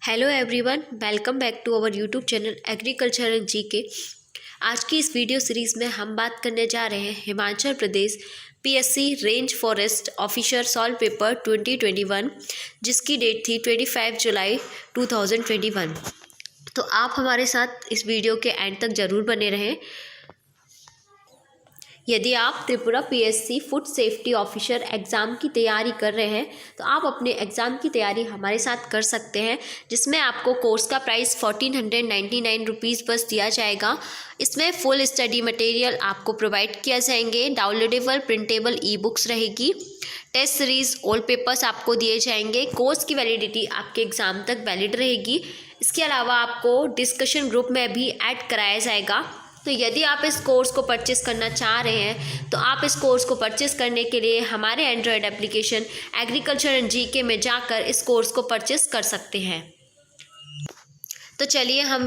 Hello everyone, welcome back to our YouTube channel agriculture and GK. आज की इस video series में हम बात करने जा रहे हैं Himachal Pradesh PSC range forest officer solve paper 2021, जिसकी डेट थी 25 जुलाई 2021। तो आप हमारे साथ इस वीडियो के एंड तक ज़रूर बने रहें। यदि आप Tripura PSC food safety officer exam की तैयारी कर रहे हैं तो आप अपने एग्ज़ाम की तैयारी हमारे साथ कर सकते हैं, जिसमें आपको कोर्स का प्राइस 1499 रुपीज़ बस दिया जाएगा। इसमें फुल स्टडी मटेरियल आपको प्रोवाइड किया जाएंगे, डाउनलोडेबल प्रिंटेबल ई बुक्स रहेगी, टेस्ट सीरीज़ ओल्ड पेपर्स आपको दिए जाएंगे। कोर्स की वैलिडिटी आपके एग्ज़ाम तक वैलिड रहेगी। इसके अलावा आपको डिस्कशन ग्रुप में भी ऐड कराया जाएगा। तो यदि आप इस कोर्स को परचेस करना चाह रहे हैं तो आप इस कोर्स को परचेस करने के लिए हमारे android application agriculture and GK में जाकर इस कोर्स को परचेस कर सकते हैं। तो चलिए हम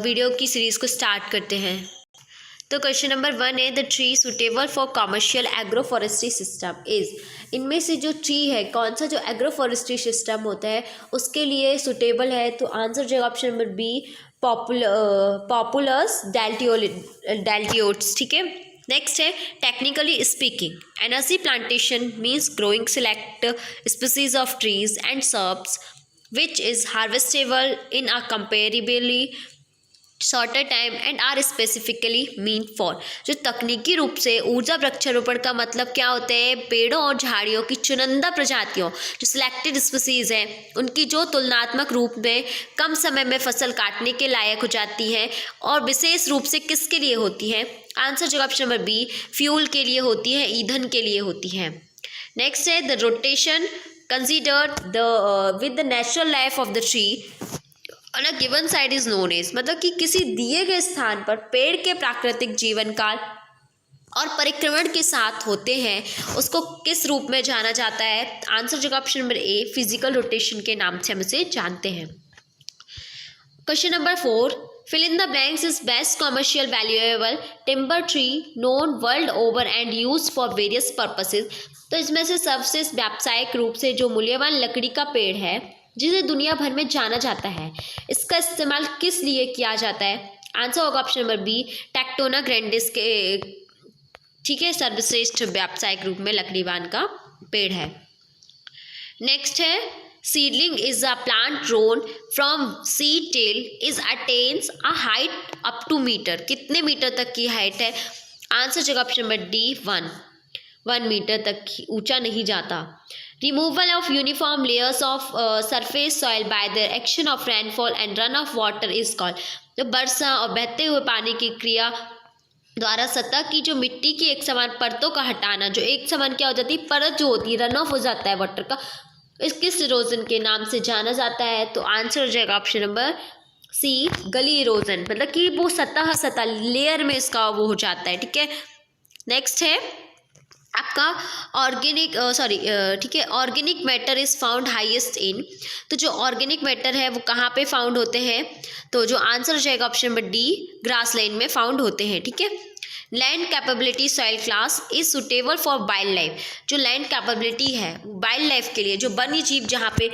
वीडियो की सीरीज़ को स्टार्ट करते हैं। तो क्वेश्चन नंबर 1 है, the tree suitable for commercial agro forestry system is. इनमें से जो ट्री है, कौन सा जो एग्रो फॉरेस्ट्री सिस्टम होता है उसके लिए सुटेबल है, तो आंसर जो option number B populus deltoides. ठीक है। नेक्स्ट है, technically speaking energy plantation means growing select species of trees and shrubs which is harvestable in a comparably shorter time and are specifically mean for. जो तकनीकी रूप से ऊर्जा वृक्षारोपण का मतलब क्या होता है, पेड़ों और झाड़ियों की चुनिंदा प्रजातियों जो सिलेक्टेड स्पीसीज हैं उनकी जो तुलनात्मक रूप में कम समय में फसल काटने के लायक हो जाती हैं, और विशेष रूप से किसके लिए होती हैं। आंसर जवाब ऑप्शन नंबर बी, फ्यूल के लिए होती है, ईंधन के लिए होती है। नेक्स्ट है, the rotation considered the with the natural life of the tree on a given side is known as. मतलब कि किसी दिए गए स्थान पर पेड़ के प्राकृतिक जीवन काल और परिक्रमण के साथ होते हैं उसको किस रूप में जाना जाता है। आंसर जगह ऑप्शन नंबर ए, फिजिकल रोटेशन के नाम से हम इसे जानते हैं। Question number 4, fill in the blanks is best commercial valuable timber tree known world over and used for various purposes। तो इसमें से सबसे व्यावसायिक रूप से जो मूल्यवान लकड़ी का पेड़ है जिसे दुनिया भर में जाना जाता है, इसका इस्तेमाल किस लिए किया जाता है। आंसर होगा option number B, Tectona grandis के, ठीक है, सर्वश्रेष्ठ व्यावसायिक रूप में लकड़ीवान का पेड़ है। नेक्स्ट है, seedling is a plant grown from seed till is attains a height up to metre. कितने मीटर तक की हाइट है। आंसर जगह ऑप्शन नंबर डी, 1 मीटर तक ऊंचा नहीं जाता। Removal of uniform layers of surface soil by the action of rainfall and run of water is called. जो वर्षा और बहते हुए पानी की क्रिया द्वारा सतह की जो मिट्टी की एक समान परतों का हटाना, जो एक समान क्या हो जाती है, परत जो होती है, रन ऑफ हो जाता है वाटर का, इस किस इरोजन के नाम से जाना जाता है। तो आंसर हो जाएगा ऑप्शन नंबर सी, गली इरोजन। मतलब कि वो सतह लेयर में इसका वो हो जाता है। ठीक है। नेक्स्ट है आपका ऑर्गेनिक ठीक है, organic matter is found highest in. तो जो ऑर्गेनिक मैटर है वो कहाँ पे फाउंड होते हैं, तो जो आंसर हो जाएगा option number D, grass land में फाउंड होते हैं। ठीक है। Land capability soil class is suitable for wild life. जो लैंड कैपेबिलिटी है वाइल्ड लाइफ के लिए, जो वन्य जीव जहाँ पे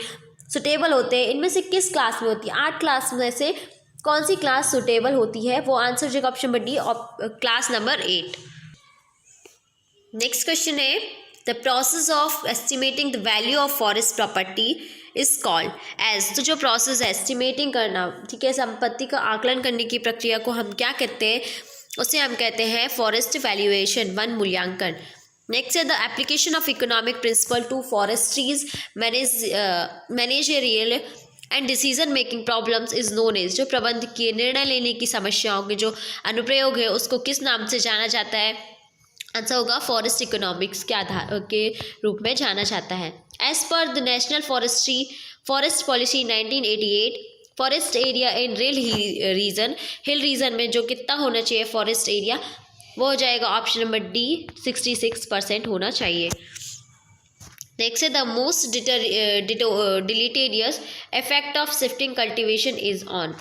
सुटेबल होते हैं, इनमें से किस क्लास में होती है। 8 क्लास में से कौन सी क्लास सुटेबल होती है, वो आंसर हो जाएगा option number D, class number 8। Next question है, the process of estimating the value of forest property is called as. तो जो प्रोसेस है एस्टिमेटिंग करना, ठीक है, संपत्ति का आकलन करने की प्रक्रिया को हम क्या कहते हैं, उसे हम कहते हैं फॉरेस्ट वैल्यूएशन, वन मूल्यांकन। नेक्स्ट है, the application of economic principle to forestry's managerial and decision making problems is known as. जो प्रबंधकीय निर्णय लेने की समस्याओं के जो अनुप्रयोग है उसको किस नाम से जाना जाता है। आंसर होगा फॉरेस्ट इकोनॉमिक्स के आधार के रूप में जाना जाता है। As per the national forest policy 1988, forest area in hill region में जो कितना होना चाहिए फॉरेस्ट एरिया, वो हो जाएगा ऑप्शन नंबर डी, 66% होना चाहिए। नेक्स्ट है, the most deleterious effect of shifting cultivation is on.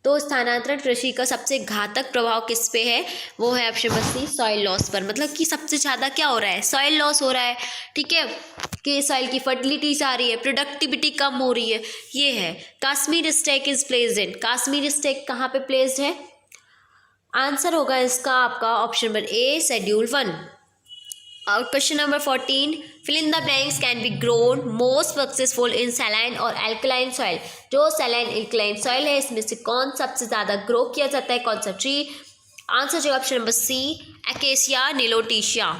तो स्थानांतरण कृषि का सबसे घातक प्रभाव किस पे है, वो है option number C, soil loss पर। मतलब कि सबसे ज़्यादा क्या हो रहा है, सॉइल लॉस हो रहा है, ठीक है, कि सॉइल की फर्टिलिटी जा रही है, प्रोडक्टिविटी कम हो रही है, ये है। Kashmir stake is placed in, Kashmir stake कहाँ पे प्लेस्ड है, आंसर होगा इसका आपका ऑप्शन नंबर ए, शेड्यूल 1। और question number 14, fill in the blanks can be grown most successful in saline और एल्कलाइन सॉइल। जो सैलाइन एल्कलाइन सॉइल है इसमें से कौन सबसे ज़्यादा ग्रो किया जाता है, कौन सा ट्री, आंसर जो option number C, acacia nilotica.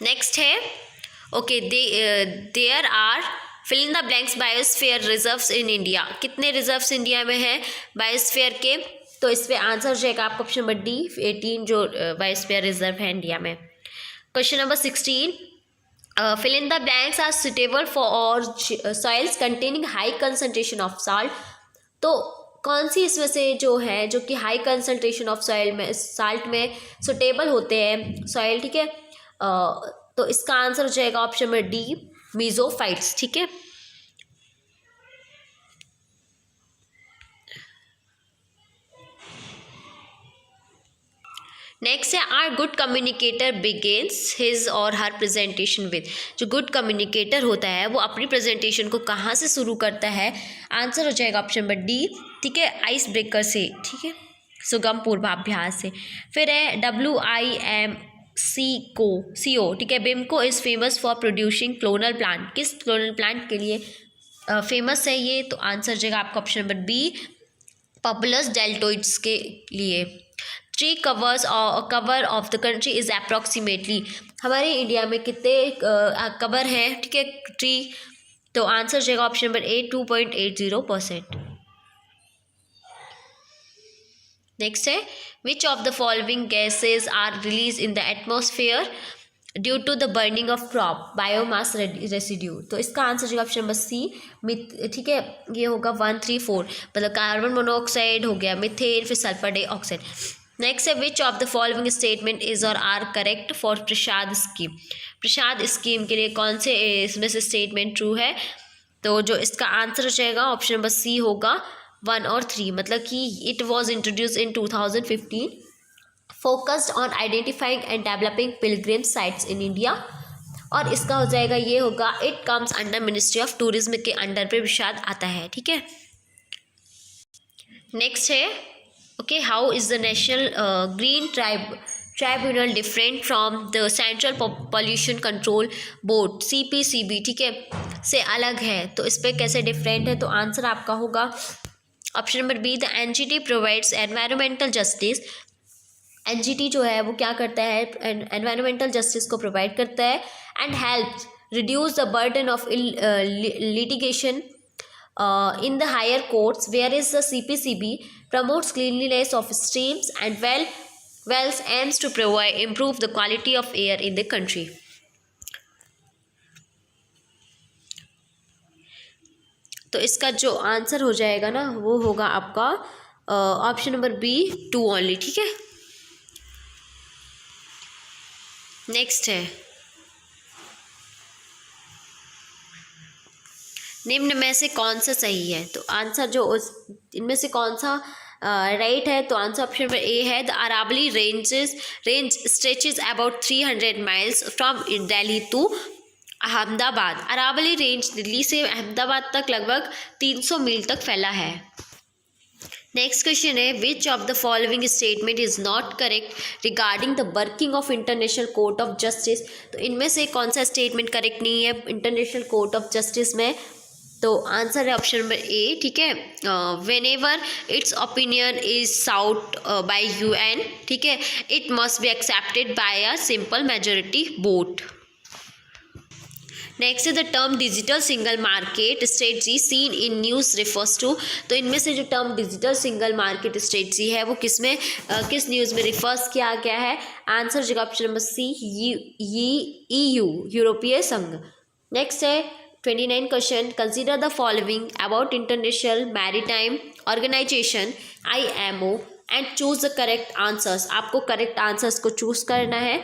Next है okay, there are fill in the blanks biosphere reserves in India. कितने रिजर्व्स इंडिया में हैं बायोस्फीयर के, तो इस पर आंसर हो जाएगा आपका ऑप्शन नंबर डी, 18 जो बायोस्फीयर रिजर्व है इंडिया में। Question number 16, fill in the blanks are suitable for soils containing high concentration of salt. तो कौन सी इसमें से जो है जो कि हाई कंसंट्रेशन ऑफ सॉइल में, साल्ट में सुटेबल होते हैं सॉइल, ठीक है, तो इसका आंसर हो जाएगा ऑप्शन नंबर डी, मीजोफाइट्स, ठीक है। नेक्स्ट है, are good communicator begins his or her presentation with. जो गुड कम्युनिकेटर होता है वो अपनी प्रेजेंटेशन को कहाँ से शुरू करता है, आंसर हो जाएगा ऑप्शन नंबर डी, ठीक है, आइस ब्रेकर से, ठीक है, सुगम पूर्वाभ्यास से। फिर है WIMCO, ठीक है, बिमको is famous for producing clonal plant. किस क्लोनल प्लांट के लिए फेमस है ये, तो आंसर हो जाएगा आपका option number B, populace deltoides के लिए। Tree cover of the country is approximately. हमारे इंडिया में कितने कवर हैं, ठीक है, ट्री, तो आंसर हो जाएगा ऑप्शन नंबर ए, 2.80%। नेक्स्ट है, which of the following gases are release in the atmosphere due to the burning of crop biomass residue. तो इसका आंसर जो ऑप्शन नंबर सी, ठीक है, ये होगा 1, 3, 4, मतलब कार्बन मोनोऑक्साइड हो गया, मिथेन, फिर सल्फर डाइऑक्साइड। नेक्स्ट है, which of the following statement is or are correct for Prasad scheme. Prasad scheme के लिए कौन से इसमें से स्टेटमेंट ट्रू है, तो जो इसका आंसर हो जाएगा ऑप्शन नंबर सी होगा 1 और 3, मतलब कि it was introduce in 2015, focused on identifying and developing Pilgrim sites in India. और इसका हो जाएगा ये होगा, it comes under ministry of tourism के अंडर पे प्रसाद आता है, ठीक है। नेक्स्ट है okay, how is the national green tribunal different from the central pollution control board CPCB, ठीक है, से अलग है, तो इस पर कैसे डिफरेंट है, तो आंसर आपका होगा option number B, the NGT provides environmental justice. NGT जो है वो क्या करता है, एनवायरमेंटल जस्टिस को प्रोवाइड करता है, and helps reduce the burden of litigation in the higher courts, whereas the CPCB promotes cleanliness of streams and wells, aims to improve the quality of air in the country. तो इसका जो answer हो जाएगा ना वो होगा आपका option number B, 2 only, ठीक है। नेक्स्ट है, निम्न में से कौन सा सही है, तो आंसर जो इनमें से कौन सा राइट है, तो आंसर ऑप्शन नंबर ए है, the Aravalli range stretches about 300 miles from Delhi to Ahmedabad. Aravalli range Delhi से अहमदाबाद तक लगभग 300 मील तक फैला है। नेक्स्ट क्वेश्चन है, which of the following statement is not correct regarding the working of international court of justice. तो इनमें से कौन सा स्टेटमेंट करेक्ट नहीं है इंटरनेशनल कोर्ट ऑफ जस्टिस में, तो आंसर है ऑप्शन नंबर ए, ठीक है, whenever its opinion is sought by UN, ठीक है, it must be accepted by a simple majority vote. Next है, the term digital single market strategy seen in news refers to. तो इनमें से जो term digital single market strategy है वो किस न्यूज़ में रिफर्स किया गया है, आंसर जगह ऑप्शन नंबर सी, EU यूरोपीय संघ। नेक्स्ट है 29 question, consider the following about international maritime organization IMO and choose the correct answers. आपको करेक्ट आंसर्स को चूज करना है,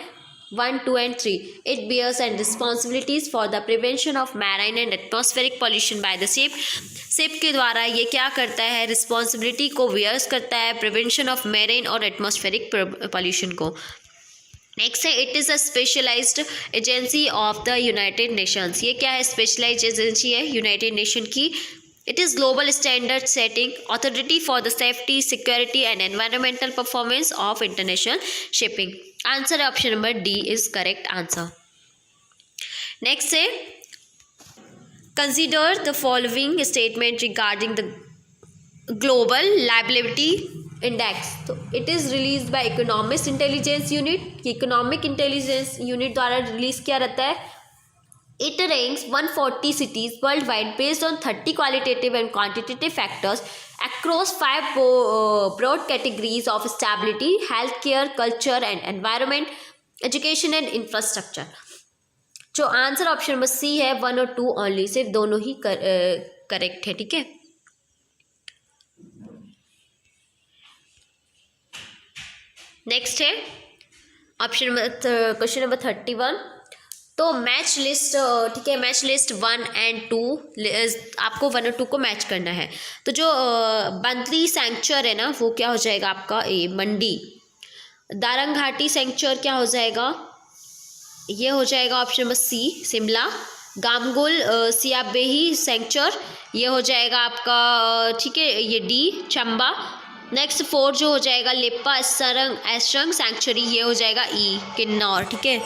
1, 2 and 3. It bears and responsibilities for the prevention of marine and atmospheric pollution by the ship. Ship के द्वारा ये क्या करता है, रिस्पॉन्सिबिलिटी को बेयर्स करता है प्रिवेंशन ऑफ मेरीन और एटमॉस्फेरिक पॉल्यूशन को. नेक्स्ट है, it is a specialised agency of the United Nations. ये क्या है, स्पेशलाइज्ड एजेंसी है यूनाइटेड नेशन की. It is global standard setting authority for the safety, security and environmental performance of international shipping. Answer option number D is correct answer. Next है, consider the following statement regarding the global liability index. तो it is release bye economics intelligence unit. Economic intelligence unit द्वारा release किया रहता है. It ranks 140 cities worldwide based on 30 qualitative and quantitative factors across 5 broad categories of stability, healthcare, culture and environment, education and infrastructure. जो answer option number सी है 1 और 2 only, सिर्फ दोनों ही correct है. ठीक है. नेक्स्ट है ऑप्शन नंबर क्वेश्चन नंबर 31. तो मैच लिस्ट, ठीक है, मैच लिस्ट 1 and 2 आपको 1 और 2 को मैच करना है. तो जो बंदरी सेंचुअर है ना, वो क्या हो जाएगा आपका ए मंडी. दारंग घाटी सेंचुअर क्या हो जाएगा, ये हो जाएगा ऑप्शन नंबर सी शिमला. गामगुल सियाबेही सेंचुअर ये हो जाएगा आपका, ठीक है, ये डी चंबा. नेक्स्ट 4 जो हो जाएगा लेप्पा एसरंग सेंचुरी, ये हो जाएगा ई किन्नौर. ठीक है.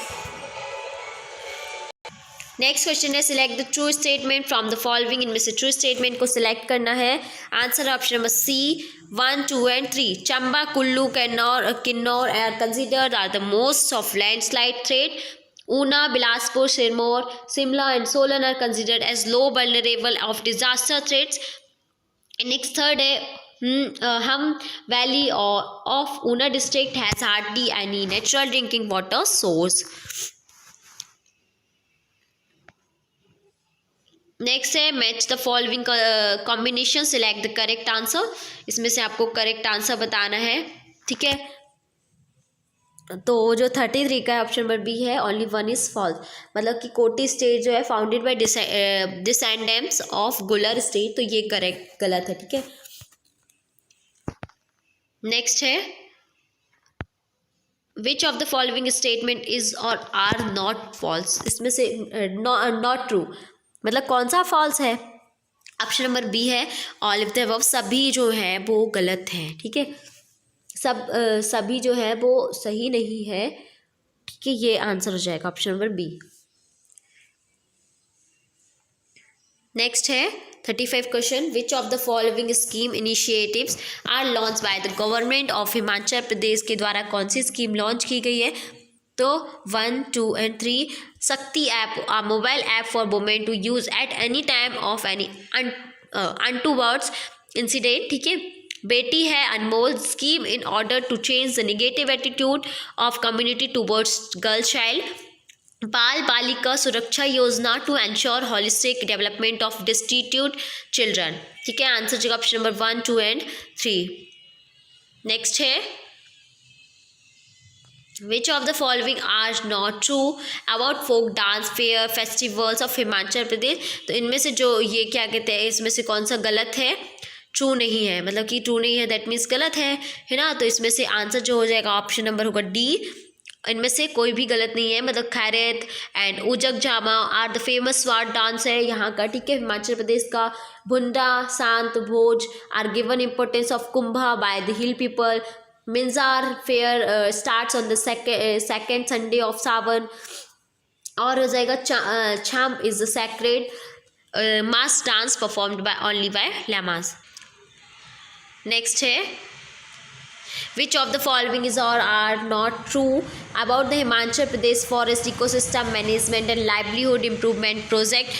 नेक्स्ट क्वेश्चन है, select the true statement from the following. इनमें से ट्रू स्टेटमेंट को सिलेक्ट करना है. Answer option number C 1, 2 and 3. Chamba, Kullu, Kinnaur are considered are the most of landslide threat. Una, Bilaspur, Sirmaur, Shimla and Solan are considered as low vulnerable of disaster threats. Next third है, हम valley of Una district has hardly any natural drinking water source. Next है, match the following combination, select the correct answer. इसमें से आपको correct answer बताना है. ठीक है. तो जो 33 का ऑप्शन नंबर बी है, ओनली 1 इज फॉल्स. मतलब कि कोटी स्टेट जो है फाउंडेड बाय डिसेंडेंट्स ऑफ गुलर स्टेट, तो ये करेक्ट गलत है. ठीक है. नेक्स्ट है, which of the following statement is or are not false. इसमें से नॉट ट्रू मतलब कौन सा फॉल्स है. ऑप्शन नंबर बी है ऑल ऑफ द अबव, सभी जो है वो गलत हैं. ठीक है. सभी जो है वो सही नहीं है. ठीक है, ये आंसर हो जाएगा ऑप्शन नंबर बी. नेक्स्ट है 35 question, which of the following scheme initiatives are launch by the government of Himachal Pradesh के द्वारा कौन सी स्कीम लॉन्च की गई है. तो 1, 2 and 3. शक्ति app, a mobile app for women to use at any time of any untoward incident. ठीक है. Beti Hai Anmol scheme in order to change the negative attitude of community towards girl child. Bal Balika Suraksha Yojana to ensure holistic development of destitute children. ठीक है. Answer जगह option number 1, 2 and 3. Next है, which of the following are not true about folk dance fair festivals of Himachal Pradesh. तो इनमें से जो ये क्या कहते हैं, इसमें से कौन सा गलत है, ट्रू नहीं है. मतलब कि ट्रू नहीं है दैट मीन्स गलत है ना. तो इसमें से आंसर जो हो जाएगा ऑप्शन नंबर होगा डी. इनमें से कोई भी गलत नहीं है. मतलब Kharait and Ujag Jama are the famous स्वाट डांस है यहाँ का. ठीक है. हिमाचल प्रदेश का Bhunda, Shant Bhoj are given importance of Kumbha by the hill people. Minjar fair starts on the second Sunday of Sawan. और हो जाएगा Cham is the sacred mass dance performed by only by lamas. Next है, which of the following is or are not true about the Himachal Pradesh forest ecosystem management and livelihood improvement project.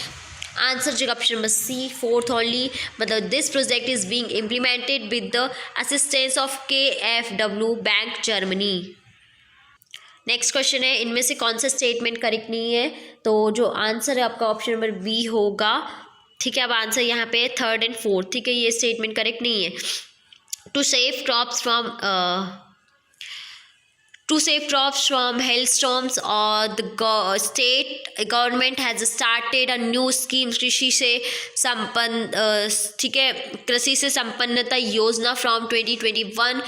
Answer जगह option number C 4th only. मतलब this project is being implemented with the assistance of KfW bank Germany. Next question है, इनमें से कौन सा statement correct नहीं है. तो जो आंसर है आपका ऑप्शन नंबर बी होगा. ठीक है. अब आंसर यहाँ पे 3rd and 4th. ठीक है. ये स्टेटमेंट करेक्ट नहीं है. To save crops from To save crops from hailstorms, or the state government has started a new scheme, कृषि से संपन्न, ठीक है, कृषि से संपन्नता योजना from 2021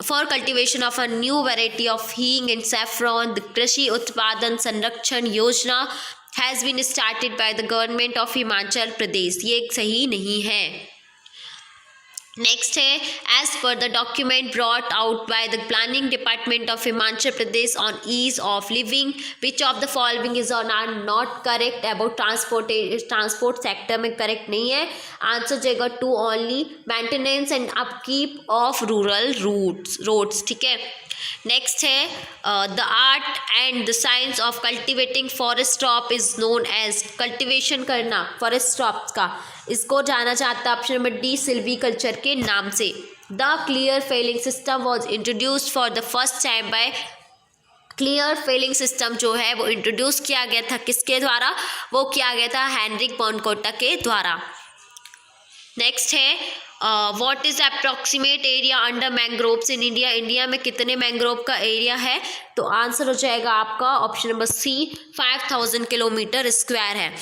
for cultivation of a new variety of hing and saffron. The कृषि उत्पादन संरक्षण योजना has been started by the government of Himachal Pradesh. ये सही नहीं है. नेक्स्ट है, as per the document brought out by the planning department of Himachal Pradesh on ease of living, which of the following is on are not correct about transport sector में correct नहीं है. Answer जाएगा two only maintenance and upkeep of rural roads. ठीक है. Next है, the art and the science of cultivating forest crop is known as, cultivation करना forest crop का, इसको जाना चाहता है ऑप्शन नंबर डी सिल्वीकल्चर के नाम से. The clear felling system was introduced for the first time by, clear felling system जो है वो इंट्रोड्यूस किया गया था किसके द्वारा, वो किया गया था हेनरिक बॉनकोटा के द्वारा. नेक्स्ट है, what is approximate area under mangroves in India, India में कितने मैंग्रोव का एरिया है, तो आंसर हो जाएगा आपका option number C 5000 kilometre square है.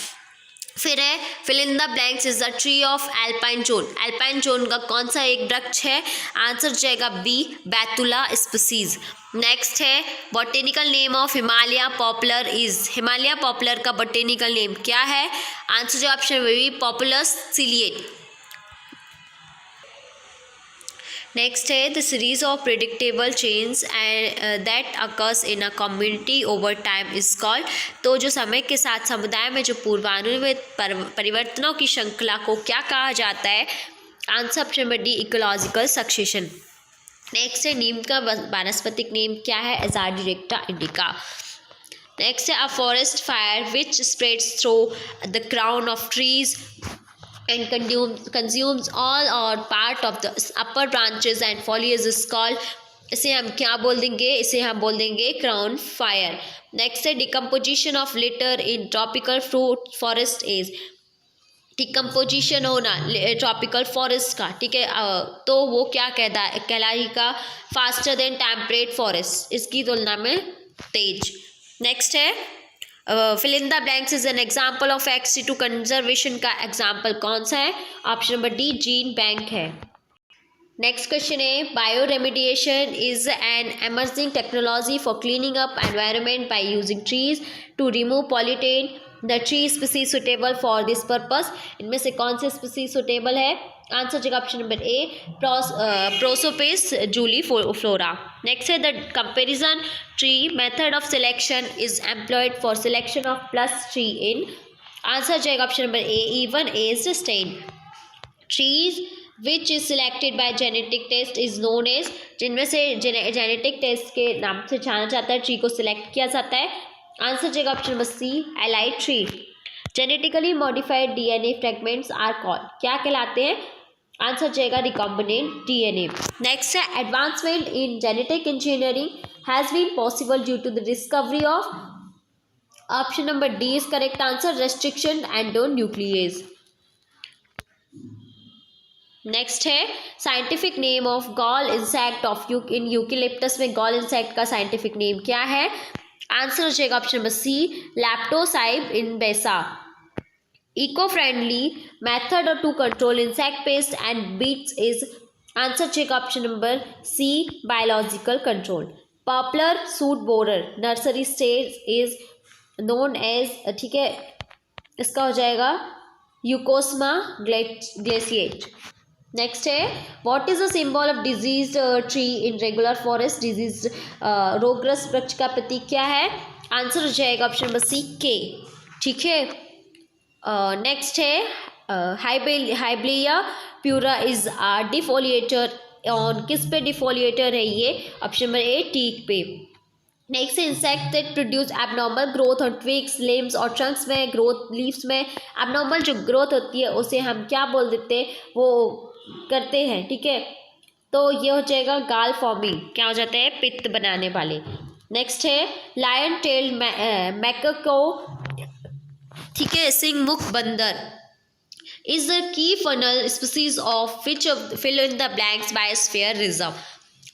फिर है, fill in the blanks is the tree of alpine zone, alpine zone का कौन सा एक वृक्ष है, आंसर जाएगा बी बैतुला स्पीसीज. नेक्स्ट है, botanical name of Himalaya poplar is, Himalaya poplar का बॉटेनिकल नेम क्या है, आंसर जो option B populus ciliata. Next है, the series of predictable change and that occurs in a community over time is called, तो जो समय के साथ समुदाय में जो पूर्वानुमानित परिवर्तनों की श्रृंखला को क्या कहा जाता है, answer option number D ecological succession. Next है, नीम का वानस्पतिक नेम क्या है, एजाडिरेक्टा इंडिका. नेक्स्ट है, a forest fire which spreads through the crown of trees and consumes all or part of the upper branches and foliage is called, इसे हम क्या बोल देंगे, इसे हम बोल देंगे क्राउन फायर. नेक्स्ट है, decomposition of litre in tropical fruit forest is, decomposition होना ट्रॉपिकल फॉरेस्ट का, ठीक है, तो वो क्या कहलाएगा, फास्टर देन टेम्परेट फॉरेस्ट, इसकी तुलना में तेज. नेक्स्ट है, fill in the blanks is an example of एक्स2 कंजर्वेशन का एग्जाम्पल कौन सा है, option number D gene bank है. नेक्स्ट क्वेश्चन है, bioremediation is an emerging technology for cleaning up environment by using trees to remove pollutant, the tree species suitable for this purpose, इनमें से कौन से species suitable है, answer जगह option number A prosopis juliflora. Next है, the comparison tree method of selection is employed for selection of plus tree in, answer जाएगा option number A even aged stand. Trees which is selected by genetic test is known as, जिनमें से genetic test के नाम से जाना जाता है tree को सिलेक्ट किया जाता है, आंसर जाएगा option number C elite tree. Genetically modified DNA fragments are called, क्या कहलाते हैं, आंसर जाएगा रिकॉम्बिनेंट डीएनए. नेक्स्ट है, advancement in genetic engineering has been possible due to the discovery of, option number D is correct answer, restriction endonuclease. Next है, scientific name of gall insect of in eucalyptus में gall insect का scientific name क्या है, answer हो जाएगा option number C leptocybe इनबेसा. Eco friendly method to control insect pest and weeds is, answer जाएगा option number C biological control. Poplar shoot borer nursery stage is known as, ठीक है, इसका हो जाएगा यूकोस्मा ग्लेशिएट. नेक्स्ट है, what is the symbol of disease tree in regular forest, disease रोगग्रस्त वृक्ष का प्रतीक क्या है, आंसर हो जाएगा ऑप्शन नंबर सी के. ठीक है. नेक्स्ट है, हाइब्लिया प्यूरा इज डिफोलिएटर ऑन, किस पे डिफोलिएटर है ये, ऑप्शन नंबर ए टीक पे. Next insect that produce abnormal growth on twigs limbs और ट्रंक्स में, ग्रोथ लीव्स में एबनॉर्मल जो ग्रोथ होती है उसे हम क्या बोल देते हैं, वो करते हैं, ठीक है, तो ये हो जाएगा गाल फॉर्मिंग, क्या हो जाता है, पित्त बनाने वाले. नेक्स्ट है, लायन टेल्ड मैकाको, ठीक है, सिंह मुख बंदर is the key faunal species of which fill in the blanks biosphere reserve,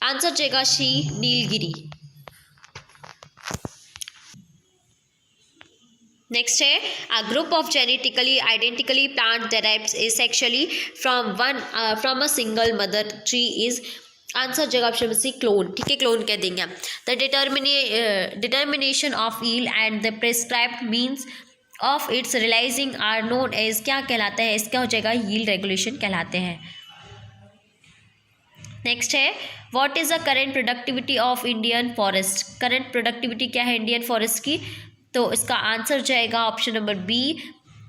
answer जाएगा सी, नीलगिरी। नेक्स्ट है, a group of genetically identically plant derives asexually from a single mother tree is, answer जगह option C, clone. ठीक है, clone कह देंगे हम। The determination of yield and the prescribed means of its realising are known as, क्या कहलाता है, इसका हो जाएगा यील्ड रेगुलेशन कहलाते हैं। नेक्स्ट है, what is the current productivity of Indian forest, current productivity क्या है इंडियन फॉरेस्ट की, तो इसका आंसर जाएगा ऑप्शन नंबर बी।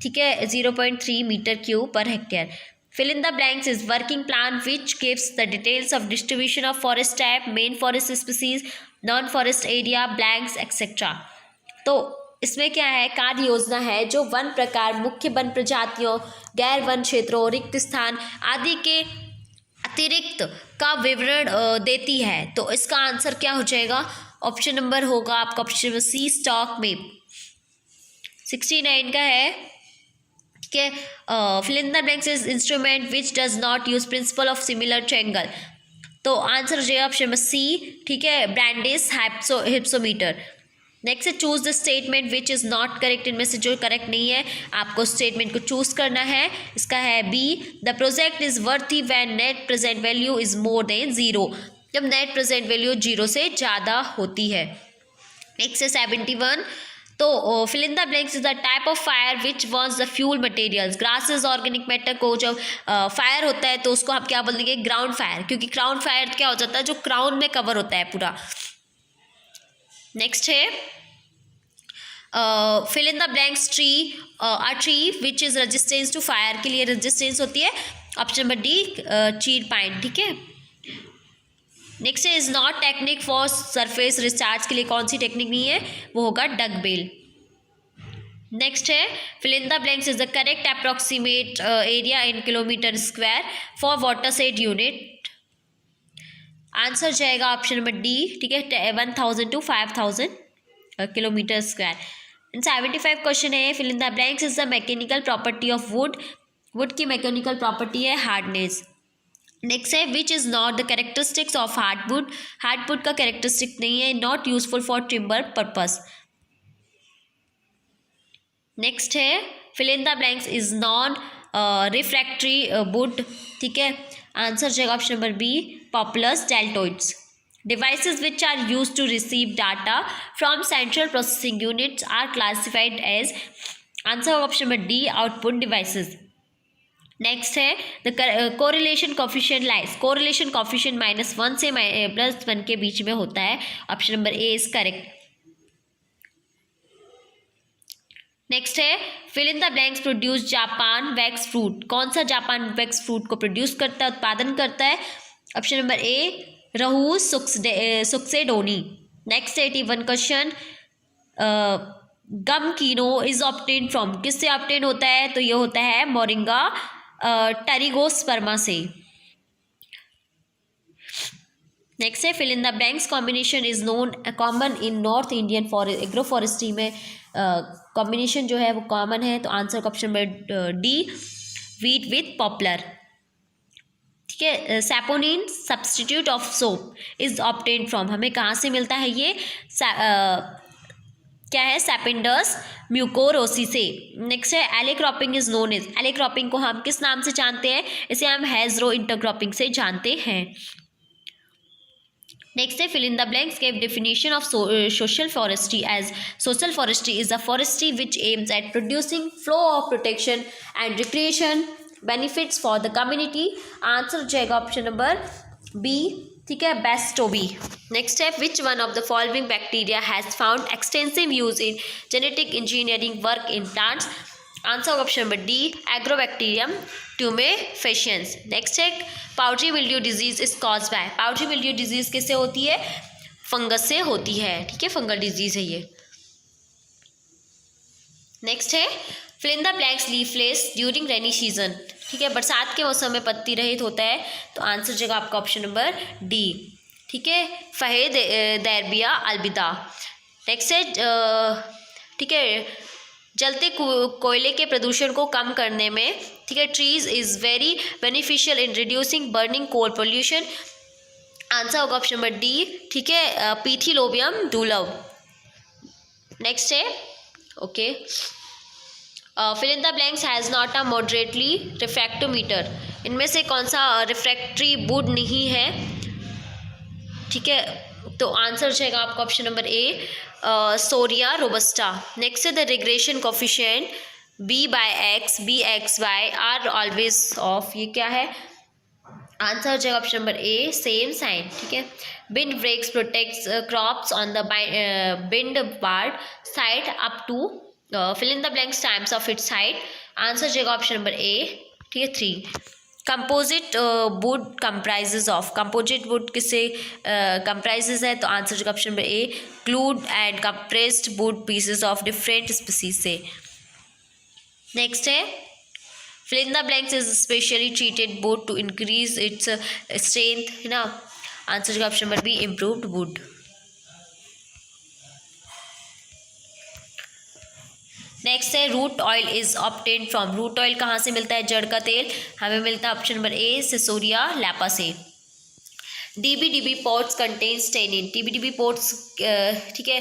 ठीक है, 0.3 metre cube per hectare. Fill in the blanks is working plan which gives the details of distribution of forest type, main forest species, non-forest area, blanks, etc. तो इसमें क्या है, कार्य योजना है जो वन प्रकार, मुख्य वन प्रजातियों, गैर वन क्षेत्रों, रिक्त स्थान आदि के अतिरिक्त का विवरण देती है। तो इसका आंसर क्या हो जाएगा, ऑप्शन नंबर होगा आपका option number C, stock map. 69 का है, ठीक है, fill in the blanks is instrument which does not use principle of similar triangle, तो आंसर हो जाएगा ऑप्शन नंबर सी। ठीक है, ब्रैंडिस हिप्सोमीटर। नेक्स्ट है, choose the statement which is not correct, इनमें से जो करेक्ट नहीं है आपको स्टेटमेंट को चूज करना है। इसका है बी, the project is worthy when net present value is more than 0, जब नेट प्रेजेंट वैल्यू 0 से ज़्यादा होती है। नेक्स्ट है 71, तो fill in the blanks is the type of fire which once the fuel materials, grasses organic matter को जब fire होता है तो उसको हम क्या बोल देंगे, ग्राउंड फायर, क्योंकि ग्राउंड फायर क्या हो जाता है, जो क्राउन में कवर होता है पूरा। नेक्स्ट है, fill in the blanks tree, a tree which is resistance to fire, के लिए रेजिस्टेंस होती है, option number D, chir pine. ठीक है, next is not technique for surface recharge, के लिए कौन सी टेक्निक नहीं है, वो होगा डग बेल। नेक्स्ट है, fill in the blanks is the correct approximate area in kilometre square for watershed unit, answer जाएगा ऑप्शन नंबर डी। ठीक है, 1000 to 5000 किलोमीटर स्क्वायर। 75 क्वेश्चन है, fill in the blanks is the mechanical property of wood, wood की mechanical property है hardness. Next है, which is not the characteristics of hardwood, hardwood का characteristic नहीं है, not useful for timber purpose. Next है, fill in the blanks is non refractory wood. ठीक है, answer जाएगा option number B, populace deltoides. Devices which are use to receive data from central processing units are classified as, answer option number D, output devices. Next है, the correlation coefficient lies, correlation coefficient -1 से +1 के बीच में होता है, option number A is correct. Next है, fill in the blanks produce Japan wax fruit, कौन सा जापान वैक्स फ्रूट को प्रोड्यूस करता है, उत्पादन करता है, option number A, rhus succedanea. Next 81 question, gum kino is obtain from, किससे ऑब्टेन होता है, तो ये होता है मोरिंगा टेरिगोस्पर्मा से। नेक्स्ट है, fill in the blanks combination is known common in north Indian forest, agro forestry में कॉम्बिनेशन जो है वो कॉमन है, तो answer option number D, wheat with poplar. ठीक है, saponin substitute of soap is obtain from, हमें कहाँ से मिलता है ये, क्या है, सैपिंडस म्यूकोरोसी से। नेक्स्ट है, एलेक्रॉपिंग इज नोन एज, एलेक्रॉपिंग को हम किस नाम से जानते हैं, इसे हम हेजरो इंटरक्रॉपिंग से जानते हैं। नेक्स्ट है, fill in the blanks give definition of social forestry as, social forestry is the forestry which aims at producing flow of protection and recreation benefits for the community, answer जाएगा option number B. ठीक है, बेस्टोबी। Next है, which one of the following bacteria has found extensive use in genetic engineering work in plants, answer option number D, agrobacterium tumefaciens. Next है, powdery mildew disease is cause by, powdery mildew disease किससे होती है, fungus से होती है। ठीक है, fungal disease है ये। नेक्स्ट है, fill in the blanks leafless during rainy season, ठीक है, बरसात के मौसम में पत्ती रहित होता है, तो आंसर जगह आपका ऑप्शन नंबर डी। ठीक है, फहेद दैरबिया अलविदा। नेक्स्ट है, ठीक है, जलते कोयले के प्रदूषण को कम करने में, ठीक है, trees is very beneficial in reducing burning coal pollution, answer होगा ऑप्शन नंबर डी, ठीक है, पीथिलोबियम डुलव। नेक्स्ट है, okay, fill in the blanks has not a moderately refractometer. इनमें से कौन सा रिफ्रैक्टरी वुड नहीं है, ठीक है, तो आंसर हो जाएगा आपका option number A, shorea robusta. Next है the regression coefficient B by X, B X Y are always of, ये क्या है, आंसर हो जाएगा option number A, same sign, ठीक है। Wind breaks protects crops on the windward side up to fill in the blanks times of its side, answer हो जाएगा option number A, ठीक है, 3। Composite wood comprises of, composite would किससे comprises है, तो answer हो जाएगा option number A, glued and compressed would pieces of different species से। नेक्स्ट है fill in the blanks is specially treated wood to increase its strength, है ना, answer का option number B, improved wood। Next है root oil is obtained from, root oil कहाँ से मिलता है, जड़ का तेल, हमें मिलता है ऑप्शन नंबर ए, सेसोरिया लैपा से। Divi divi pods contains tannin, divi divi pods, ठीक है,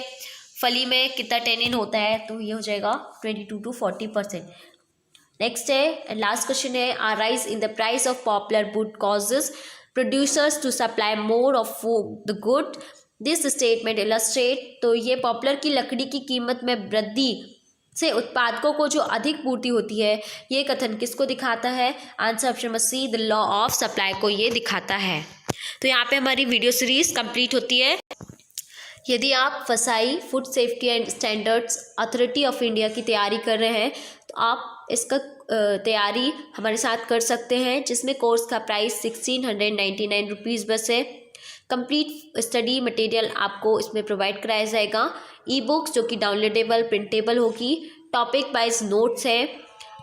फली में कितना टेनिन होता है, तो ये हो जाएगा 22 to 40%। नेक्स्ट है, लास्ट क्वेश्चन है, a rise in the price of poplar wood causes producers to supply more of the good, this statement illustrate, तो ये पॉपुलर की लकड़ी की कीमत में वृद्धि से उत्पादकों को जो अधिक पूर्ति होती है, ये कथन किसको दिखाता है, answer option number C, the law of supply को ये दिखाता है। तो यहाँ पे हमारी वीडियो सीरीज कंप्लीट होती है। यदि आप फसाई food safety and standards authority of India की तैयारी कर रहे हैं, तो आप इसका तैयारी हमारे साथ कर सकते हैं, जिसमें कोर्स का प्राइस 1699 रुपीज़ बस है। कंप्लीट स्टडी मटेरियल आपको इसमें प्रोवाइड कराया जाएगा, ई बुक्स जो कि डाउनलोडेबल प्रिंटेबल होगी, टॉपिक वाइज नोट्स है,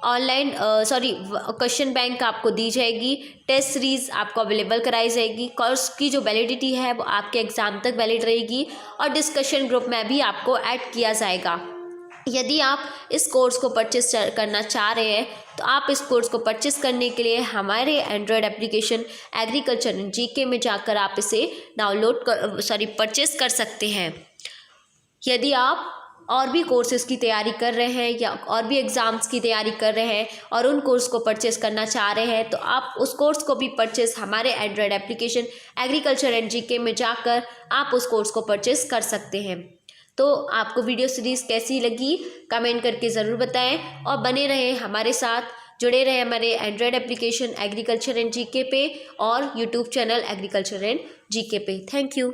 ऑनलाइन क्वेश्चन बैंक आपको दी जाएगी, टेस्ट सीरीज़ आपको अवेलेबल कराई जाएगी, कोर्स की जो वैलिडिटी है वो आपके एग्ज़ाम तक वैलिड रहेगी, और डिस्कशन ग्रुप में भी आपको ऐड किया जाएगा। यदि आप इस कोर्स को परचेस करना चाह रहे हैं, तो आप इस कोर्स को परचेस करने के लिए हमारे android application agriculture and GK में जाकर आप इसे परचेस कर सकते हैं। यदि आप और भी कोर्सेज़ की तैयारी कर रहे हैं या और भी एग्ज़ाम्स की तैयारी कर रहे हैं और उन कोर्स को परचेस करना चाह रहे हैं, तो आप उस कोर्स को भी परचेस हमारे android application agriculture and GK में जाकर आप उस कोर्स को परचेस कर सकते हैं। तो आपको वीडियो सीरीज़ कैसी लगी कमेंट करके ज़रूर बताएं, और बने रहें हमारे साथ, जुड़े रहें हमारे android application agriculture and GK पे और YouTube channel agriculture and GK पे। Thank you.